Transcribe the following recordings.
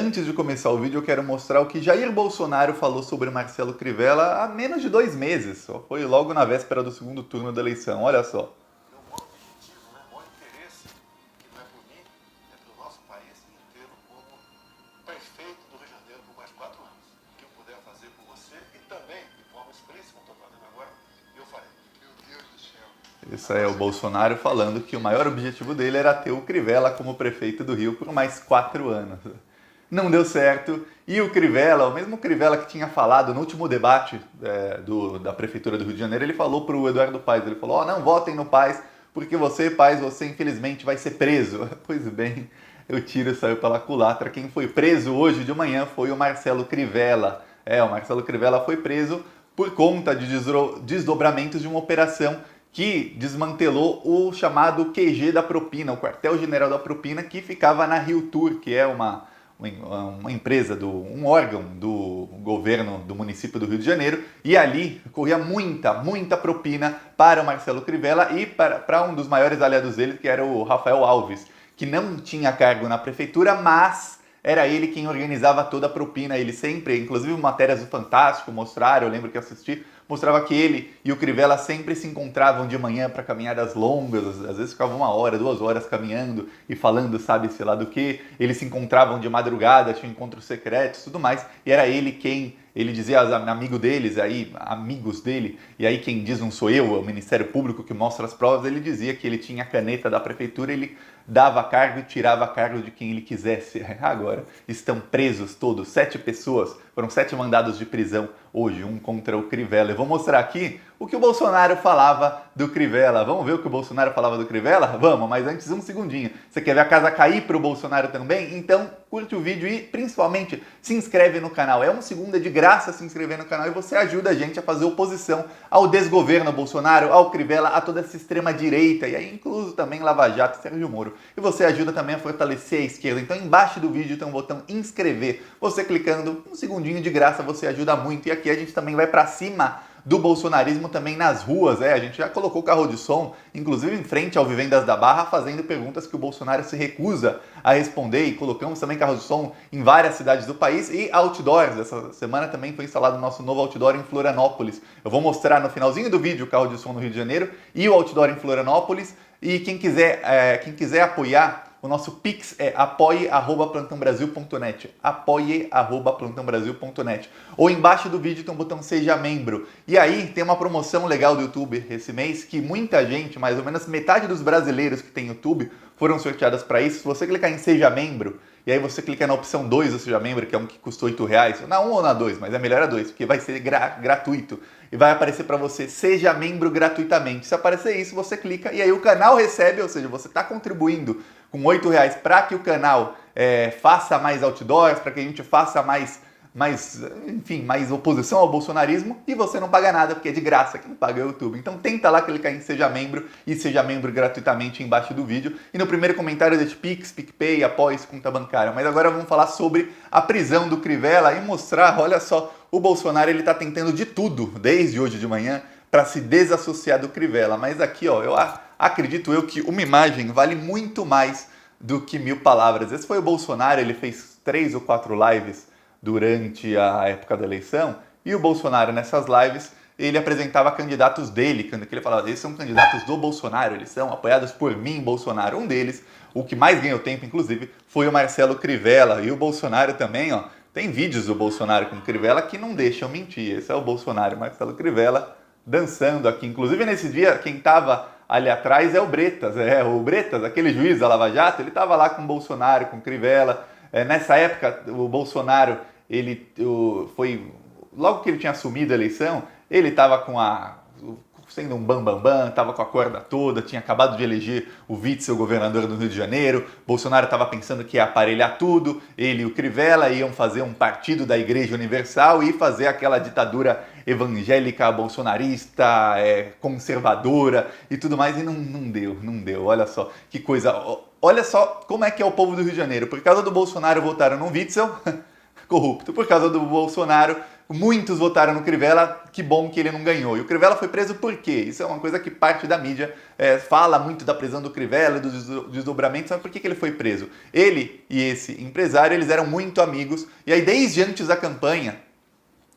Antes de começar o vídeo, eu quero mostrar o que Jair Bolsonaro falou sobre Marcelo Crivella há menos de 2 meses. Só foi logo na véspera do segundo turno da eleição. Olha só. Meu maior objetivo, né, maior interesse, que não é por mim, é pelo nosso país inteiro, como prefeito do Rio de Janeiro por mais 4 anos. O que eu puder fazer por você e também, de forma explícita, como estou fazendo agora, eu farei. Meu Deus do céu. Isso é o Bolsonaro falando que o maior objetivo dele era ter o Crivella como prefeito do Rio por mais 4 anos. Não deu certo, e o Crivella, o mesmo Crivella que tinha falado no último debate da Prefeitura do Rio de Janeiro, ele falou para o Eduardo Paes, ele falou, não votem no Paes, porque você, Paes, você infelizmente vai ser preso. Pois bem, o tiro saiu pela culatra, quem foi preso hoje de manhã foi o Marcelo Crivella. O Marcelo Crivella foi preso por conta de desdobramentos de uma operação que desmantelou o chamado QG da propina, o quartel-general da propina, que ficava na Rio Tour, que é uma empresa, um órgão do governo do município do Rio de Janeiro, e ali corria muita propina para o Marcelo Crivella e para um dos maiores aliados dele, que era o Rafael Alves, que não tinha cargo na prefeitura, mas era ele quem organizava toda a propina. Ele sempre, inclusive matérias do Fantástico mostraram, eu lembro que assisti, mostrava que ele e o Crivella sempre se encontravam de manhã para caminhadas longas, às vezes ficavam 1 hora, 2 horas caminhando e falando, sabe, sei lá do que. Eles se encontravam de madrugada, tinham encontros secretos e tudo mais, e era ele quem, ele dizia aos amigos dele, e aí quem diz não sou eu, é o Ministério Público que mostra as provas, ele dizia que ele tinha a caneta da prefeitura, ele dava cargo e tirava cargo de quem ele quisesse. Agora estão presos todos, 7 pessoas, foram 7 mandados de prisão hoje, um contra o Crivella. Eu vou mostrar aqui o que o Bolsonaro falava do Crivella. Vamos ver o que o Bolsonaro falava do Crivella? Vamos, mas antes um segundinho. Você quer ver a casa cair para o Bolsonaro também? Então curte o vídeo e principalmente se inscreve no canal. É 1 segundo, é de graça se inscrever no canal e você ajuda a gente a fazer oposição ao desgoverno Bolsonaro, ao Crivella, a toda essa extrema direita e aí incluso também Lava Jato e Sérgio Moro. E você ajuda também a fortalecer a esquerda. Então embaixo do vídeo tem um botão inscrever. Você clicando, 1 segundinho de graça, você ajuda muito. E aqui a gente também vai para cima do bolsonarismo também nas ruas, a gente já colocou carro de som, inclusive em frente ao Vivendas da Barra, fazendo perguntas que o Bolsonaro se recusa a responder, e colocamos também carro de som em várias cidades do país e outdoors. Essa semana também foi instalado o nosso novo outdoor em Florianópolis. Eu vou mostrar no finalzinho do vídeo o carro de som no Rio de Janeiro e o outdoor em Florianópolis, e quem quiser apoiar, o nosso Pix é apoie@plantãobrasil.net, apoie@plantãobrasil.net. Ou embaixo do vídeo tem um botão Seja Membro. E aí tem uma promoção legal do YouTube esse mês, que muita gente, mais ou menos metade dos brasileiros que tem YouTube, foram sorteadas para isso. Se você clicar em Seja Membro, e aí você clica na opção 2 do Seja Membro, que é um que custa R$8, na 1 ou na 2, mas é melhor a 2, porque vai ser gratuito. E vai aparecer para você, seja membro gratuitamente. Se aparecer isso, você clica e aí o canal recebe, ou seja, você está contribuindo com R$8 para que o canal faça mais outdoors, para que a gente faça mais oposição ao bolsonarismo, e você não paga nada, porque é de graça, que não paga é o YouTube. Então tenta lá clicar em Seja Membro e seja membro gratuitamente embaixo do vídeo. E no primeiro comentário deixe Pix, PicPay, Apoie, conta bancária. Mas agora vamos falar sobre a prisão do Crivella e mostrar, olha só, o Bolsonaro ele está tentando de tudo, desde hoje de manhã, para se desassociar do Crivella. Mas aqui, eu acredito que uma imagem vale muito mais do que 1000 palavras. Esse foi o Bolsonaro, ele fez 3 ou 4 lives durante a época da eleição, e o Bolsonaro nessas lives, ele apresentava candidatos dele, que ele falava, esses são candidatos do Bolsonaro, eles são apoiados por mim, Bolsonaro. Um deles, o que mais ganhou tempo, inclusive, foi o Marcelo Crivella, e o Bolsonaro também, tem vídeos do Bolsonaro com o Crivella que não deixam mentir. Esse é o Bolsonaro, Marcelo Crivella, dançando aqui. Inclusive, nesse dia, quem estava ali atrás é o Bretas, aquele juiz da Lava Jato, ele estava lá com o Bolsonaro, com o Crivella. Nessa época, o Bolsonaro, logo que ele tinha assumido a eleição, ele estava sendo um bambambam, estava com a corda toda, tinha acabado de eleger o vice-governador do Rio de Janeiro, Bolsonaro estava pensando que ia aparelhar tudo, ele e o Crivella iam fazer um partido da Igreja Universal e fazer aquela ditadura evangélica, bolsonarista, conservadora e tudo mais, e não deu, olha só, que coisa, olha só como é que é o povo do Rio de Janeiro. Por causa do Bolsonaro votaram no Witzel, corrupto. Por causa do Bolsonaro, muitos votaram no Crivella, que bom que ele não ganhou. E o Crivella foi preso por quê? Isso é uma coisa que parte da mídia fala muito da prisão do Crivella, dos desdobramentos, mas por que ele foi preso? Ele e esse empresário, eles eram muito amigos, e aí desde antes da campanha,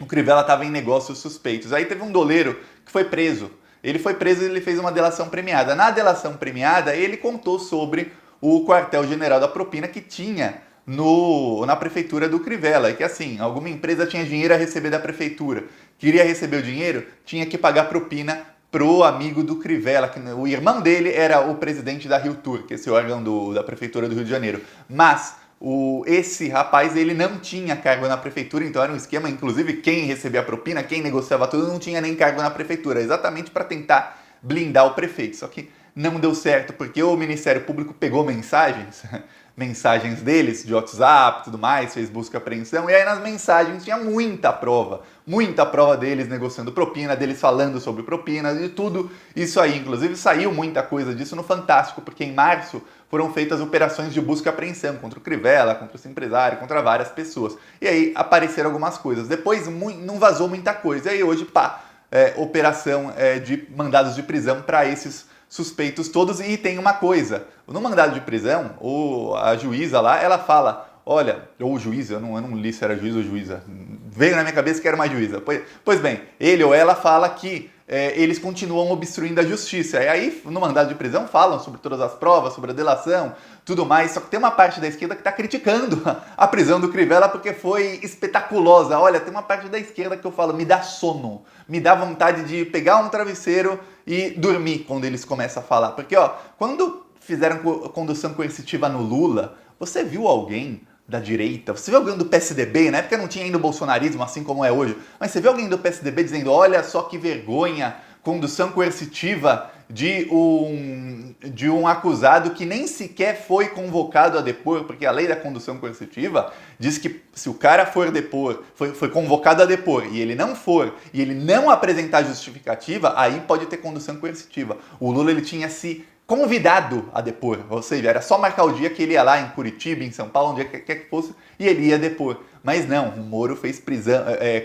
o Crivella estava em negócios suspeitos. Aí teve um doleiro que foi preso. Ele foi preso e ele fez uma delação premiada. Na delação premiada, ele contou sobre o quartel-general da propina que tinha na prefeitura do Crivella. E que assim, alguma empresa tinha dinheiro a receber da prefeitura. Queria receber o dinheiro, tinha que pagar propina pro amigo do Crivella, que o irmão dele era o presidente da Rio Tour, que é esse órgão da prefeitura do Rio de Janeiro. Mas esse rapaz, ele não tinha cargo na prefeitura, então era um esquema, inclusive quem recebia a propina, quem negociava tudo, não tinha nem cargo na prefeitura, exatamente para tentar blindar o prefeito. Só que não deu certo, porque o Ministério Público pegou mensagens deles, de WhatsApp e tudo mais, fez busca e apreensão, e aí nas mensagens tinha muita prova deles negociando propina, deles falando sobre propina, e tudo isso aí. Inclusive saiu muita coisa disso no Fantástico, porque em março foram feitas operações de busca e apreensão contra o Crivella, contra esse empresário, contra várias pessoas. E aí apareceram algumas coisas. Depois não vazou muita coisa. E aí hoje, operação de mandados de prisão para esses suspeitos todos. E tem uma coisa, no mandado de prisão, a juíza lá, ela fala, olha, ou o juiz, eu não li se era juiz ou juíza, veio na minha cabeça que era uma juíza. Pois bem, ele ou ela fala que eles continuam obstruindo a justiça. E aí, no mandado de prisão, falam sobre todas as provas, sobre a delação, tudo mais. Só que tem uma parte da esquerda que está criticando a prisão do Crivella porque foi espetaculosa. Olha, tem uma parte da esquerda que eu falo, me dá sono, me dá vontade de pegar um travesseiro e dormir quando eles começam a falar. Porque, quando fizeram condução coercitiva no Lula, você viu alguém da direita, você viu alguém do PSDB, na época não tinha ainda o bolsonarismo assim como é hoje, mas você viu alguém do PSDB dizendo, olha só que vergonha, condução coercitiva de um acusado que nem sequer foi convocado a depor, porque a lei da condução coercitiva diz que se o cara for depor, foi convocado a depor, e ele não for, e ele não apresentar justificativa, aí pode ter condução coercitiva. O Lula, ele tinha se convidado a depor, ou seja, era só marcar o dia que ele ia lá em Curitiba, em São Paulo, onde quer que fosse, e ele ia depor. Mas não, o Moro fez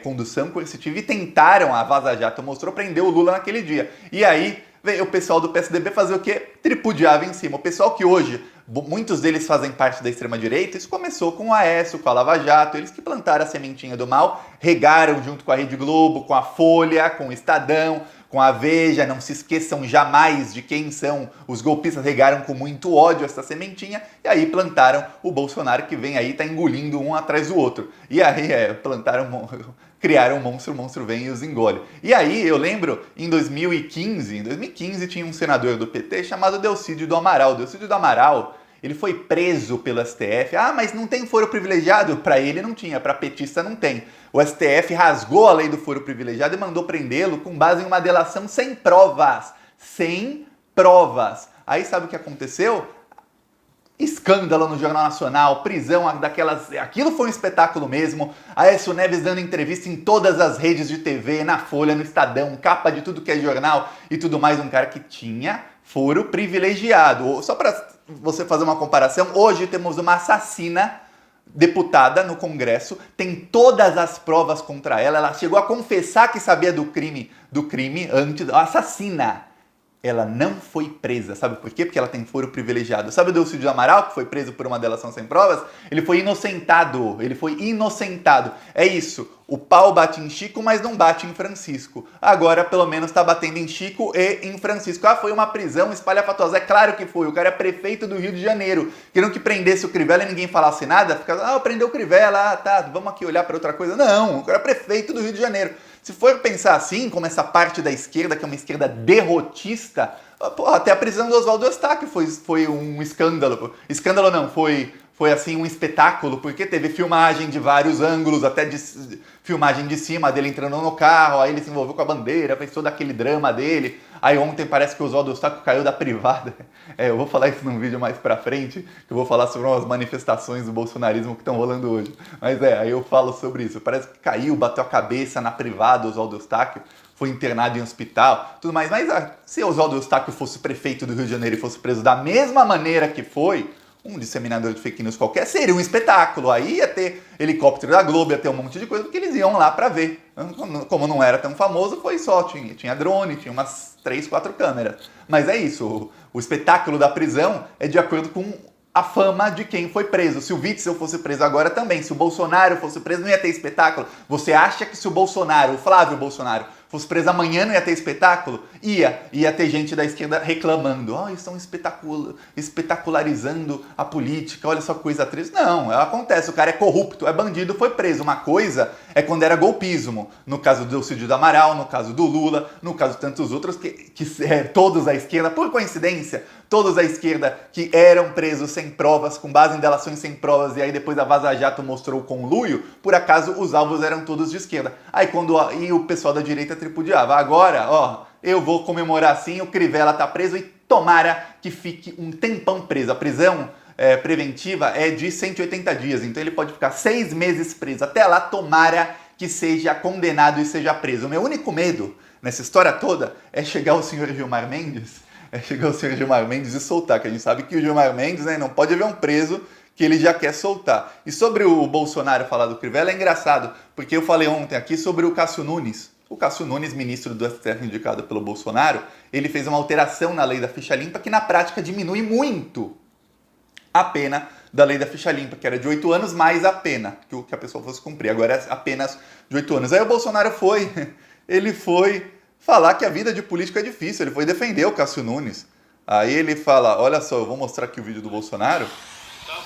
condução coercitiva e tentaram, a Vaza Jato mostrou, prender o Lula naquele dia. E aí veio o pessoal do PSDB fazer o quê? Tripudiava em cima. O pessoal que hoje, muitos deles fazem parte da extrema-direita, isso começou com o Aécio, com a Lava Jato, eles que plantaram a sementinha do mal, regaram junto com a Rede Globo, com a Folha, com o Estadão, com a Veja, não se esqueçam jamais de quem são os golpistas, regaram com muito ódio essa sementinha, e aí plantaram o Bolsonaro que vem aí, tá engolindo um atrás do outro. E aí criaram um monstro, o monstro vem e os engole. E aí eu lembro, em 2015 tinha um senador do PT chamado Delcídio do Amaral. Delcídio do Amaral, ele foi preso pelo STF. Ah, mas não tem foro privilegiado? Para ele não tinha, para petista não tem. O STF rasgou a lei do foro privilegiado e mandou prendê-lo com base em uma delação sem provas. Sem provas. Aí sabe o que aconteceu? Escândalo no Jornal Nacional, prisão daquelas... Aquilo foi um espetáculo mesmo. Aécio Neves dando entrevista em todas as redes de TV, na Folha, no Estadão, capa de tudo que é jornal e tudo mais. Um cara que tinha foro privilegiado. Só para você fazer uma comparação, hoje temos uma assassina deputada no Congresso, tem todas as provas contra ela, ela chegou a confessar que sabia do crime antes, assassina. Ela não foi presa, sabe por quê? Porque ela tem foro privilegiado. Sabe o Delcídio do Amaral, que foi preso por uma delação sem provas? Ele foi inocentado, É isso, o pau bate em Chico, mas não bate em Francisco. Agora, pelo menos, tá batendo em Chico e em Francisco. Ah, foi uma prisão espalhafatosa. É claro que foi, o cara é prefeito do Rio de Janeiro. Queriam que prendesse o Crivella e ninguém falasse nada, ficava, prendeu o Crivella, tá, vamos aqui olhar para outra coisa. Não, o cara é prefeito do Rio de Janeiro. Se for pensar assim, como essa parte da esquerda, que é uma esquerda derrotista, até a prisão do Oswaldo Eustáquio foi um escândalo. Escândalo não, foi assim um espetáculo, porque teve filmagem de vários ângulos, até filmagem de cima dele entrando no carro, aí ele se envolveu com a bandeira, fez todo aquele drama dele. Aí ontem parece que o Oswaldo Eustáquio caiu da privada. Eu vou falar isso num vídeo mais pra frente, que eu vou falar sobre umas manifestações do bolsonarismo que estão rolando hoje. Mas aí eu falo sobre isso. Parece que caiu, bateu a cabeça na privada o Oswaldo Eustáquio, foi internado em hospital, tudo mais. Mas se o Oswaldo Eustáquio fosse prefeito do Rio de Janeiro e fosse preso da mesma maneira que foi, um disseminador de fake news qualquer, seria um espetáculo. Aí ia ter helicóptero da Globo, ia ter um monte de coisa, porque eles iam lá para ver. Como não era tão famoso, foi só, tinha drone, tinha umas 3, 4 câmeras. Mas é isso, o espetáculo da prisão é de acordo com a fama de quem foi preso. Se o Witzel fosse preso agora também, se o Bolsonaro fosse preso, não ia ter espetáculo. Você acha que se o Bolsonaro, o Flávio Bolsonaro, fosse preso amanhã, não ia ter espetáculo? Ia ter gente da esquerda reclamando. Estão espetacularizando a política, olha só que coisa triste. Não, acontece, o cara é corrupto, é bandido, foi preso. Uma coisa é quando era golpismo. No caso do Cídio do Amaral, no caso do Lula, no caso de tantos outros, que todos à esquerda, por coincidência, todos à esquerda que eram presos sem provas, com base em delações sem provas, e aí depois a Vaza Jato mostrou o conluio, por acaso os alvos eram todos de esquerda. Aí e o pessoal da direita tripudiava. Agora, eu vou comemorar assim, o Crivella tá preso e tomara que fique um tempão preso. A prisão preventiva é de 180 dias, então ele pode ficar 6 meses preso. Até lá, tomara que seja condenado e seja preso. O meu único medo nessa história toda é chegar o senhor Gilmar Mendes, e soltar, que a gente sabe que o Gilmar Mendes, né, não pode haver um preso que ele já quer soltar. E sobre o Bolsonaro falar do Crivella é engraçado, porque eu falei ontem aqui sobre o Cássio Nunes. O Cássio Nunes, ministro do STF indicado pelo Bolsonaro, ele fez uma alteração na lei da ficha limpa que na prática diminui muito a pena da lei da ficha limpa, que era de 8 anos mais a pena que a pessoa fosse cumprir. Agora é apenas de 8 anos. Aí o Bolsonaro foi falar que a vida de político é difícil, ele foi defender o Cássio Nunes. Aí ele fala, olha só, eu vou mostrar aqui o vídeo do Bolsonaro. Estava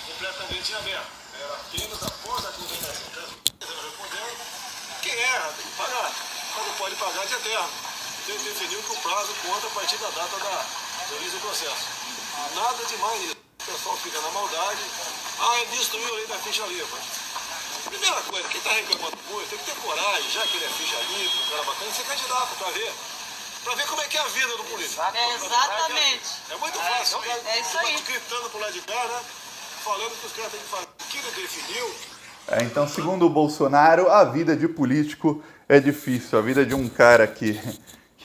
completamente aberto. Era apenas após a condenação. Quem erra tem que pagar. Quando pode pagar, de eterno. Então ele definiu que o prazo conta a partir da data do início do processo. Nada demais nisso. O pessoal fica na maldade. Ele destruiu a lei da ficha limpa. Primeira coisa, quem está reclamando muito tem que ter coragem, já que ele é ficha limpa, um cara bacana, ser candidato para ver como é que é a vida do político. Exatamente. É muito fácil. É isso aí. Gritando pro lado de cá, né? Falando que os caras têm que fazer. O que ele definiu. Então, segundo o Bolsonaro, a vida de político é difícil. A vida de um cara que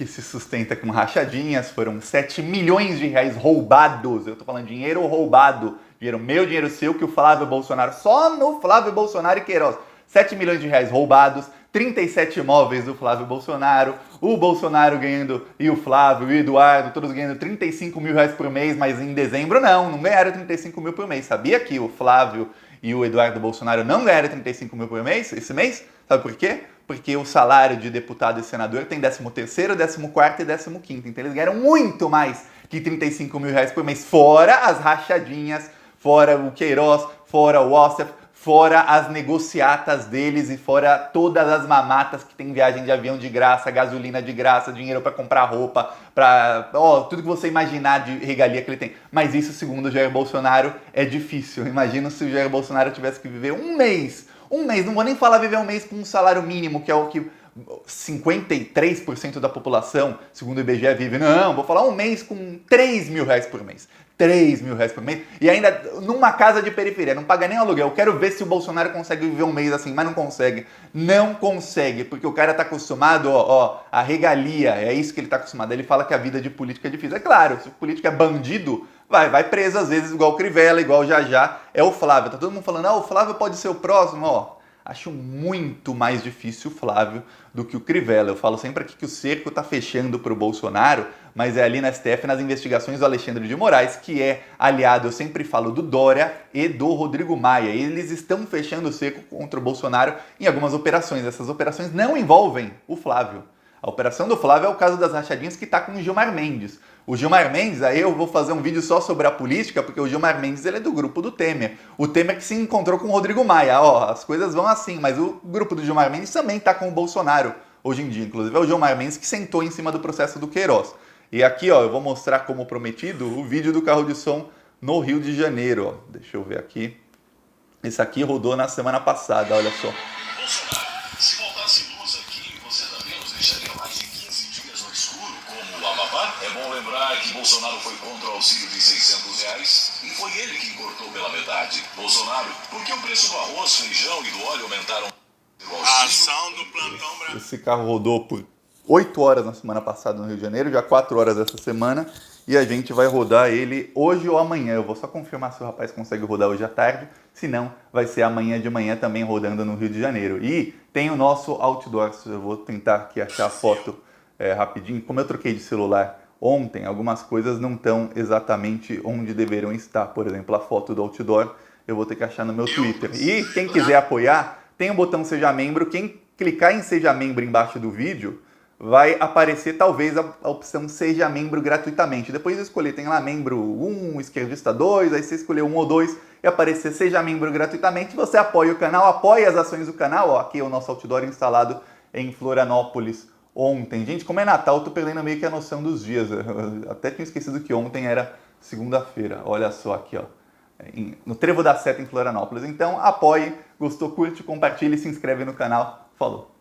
se sustenta com rachadinhas, foram 7 milhões de reais roubados. Eu tô falando dinheiro roubado. Dinheiro meu, dinheiro seu, que o Flávio Bolsonaro, só no Flávio Bolsonaro e Queiroz, 7 milhões de reais roubados, 37 imóveis do Flávio Bolsonaro, o Bolsonaro ganhando, e o Flávio, e o Eduardo, todos ganhando 35 mil reais por mês, mas em dezembro não ganharam 35 mil por mês. Sabia que o Flávio e o Eduardo Bolsonaro não ganharam 35 mil por mês esse mês? Sabe por quê? Porque o salário de deputado e senador tem 13º, 14º e 15º. Então eles ganharam muito mais que 35 mil reais por mês, fora as rachadinhas, fora o Queiroz, fora o Ossef, fora as negociatas deles e fora todas as mamatas que tem viagem de avião de graça, gasolina de graça, dinheiro para comprar roupa, tudo que você imaginar de regalia que ele tem. Mas isso, segundo o Jair Bolsonaro, é difícil. Imagina se o Jair Bolsonaro tivesse que viver um mês, não vou nem falar viver um mês com um salário mínimo, que é o que 53% da população, segundo o IBGE, vive. Não, vou falar um mês com 3 mil reais por mês. 3 mil reais por mês. E ainda numa casa de periferia, não paga nem aluguel. Eu quero ver se o Bolsonaro consegue viver um mês assim, mas não consegue. Não consegue, porque o cara tá acostumado, a regalia, é isso que ele tá acostumado. Ele fala que a vida de político é difícil. É claro, se o político é bandido, vai preso às vezes, igual o Crivella, igual o Jajá, é o Flávio. Tá todo mundo falando, o Flávio pode ser o próximo, Acho muito mais difícil o Flávio do que o Crivella. Eu falo sempre aqui que o cerco está fechando para o Bolsonaro, mas é ali na STF, nas investigações do Alexandre de Moraes, que é aliado, eu sempre falo, do Dória e do Rodrigo Maia. Eles estão fechando o cerco contra o Bolsonaro em algumas operações. Essas operações não envolvem o Flávio. A operação do Flávio é o caso das rachadinhas, que está com o Gilmar Mendes. O Gilmar Mendes, aí eu vou fazer um vídeo só sobre a política, porque o Gilmar Mendes ele é do grupo do Temer. O Temer que se encontrou com o Rodrigo Maia. As coisas vão assim, mas o grupo do Gilmar Mendes também está com o Bolsonaro hoje em dia. Inclusive é o Gilmar Mendes que sentou em cima do processo do Queiroz. E aqui, eu vou mostrar como prometido o vídeo do carro de som no Rio de Janeiro. Deixa eu ver aqui. Esse aqui rodou na semana passada, olha só. Bolsonaro, se faltasse luz aqui, você também nos deixaria mais de 15 dias no escuro, como o Amapá? É bom lembrar que Bolsonaro foi contra o auxílio de R$600 e foi ele quem cortou pela metade. Bolsonaro, por que o preço do arroz, feijão e do óleo aumentaram? A ação do plantão brasileiro. Esse carro rodou por 8 horas na semana passada no Rio de Janeiro, já 4 horas essa semana, e a gente vai rodar ele hoje ou amanhã. Eu vou só confirmar se o rapaz consegue rodar hoje à tarde, se não, vai ser amanhã de manhã também rodando no Rio de Janeiro. E tem o nosso outdoor, eu vou tentar aqui achar a foto rapidinho. Como eu troquei de celular ontem, algumas coisas não estão exatamente onde deveriam estar. Por exemplo, a foto do outdoor eu vou ter que achar no meu Twitter. E quem quiser apoiar, tem o botão Seja Membro. Quem clicar em Seja Membro embaixo do vídeo, vai aparecer talvez a opção Seja Membro gratuitamente. Depois de escolher, tem lá Membro 1, Esquerdista 2, aí você escolher 1 ou 2 e aparecer Seja Membro gratuitamente. Você apoia o canal, apoia as ações do canal. Ó, aqui é o nosso outdoor instalado em Florianópolis ontem. Gente, como é Natal, eu tô perdendo meio que a noção dos dias. Eu até tinha esquecido que ontem era segunda-feira. Olha só aqui, ó. No Trevo da Seta em Florianópolis. Então, apoie, gostou, curte, compartilhe e se inscreve no canal. Falou!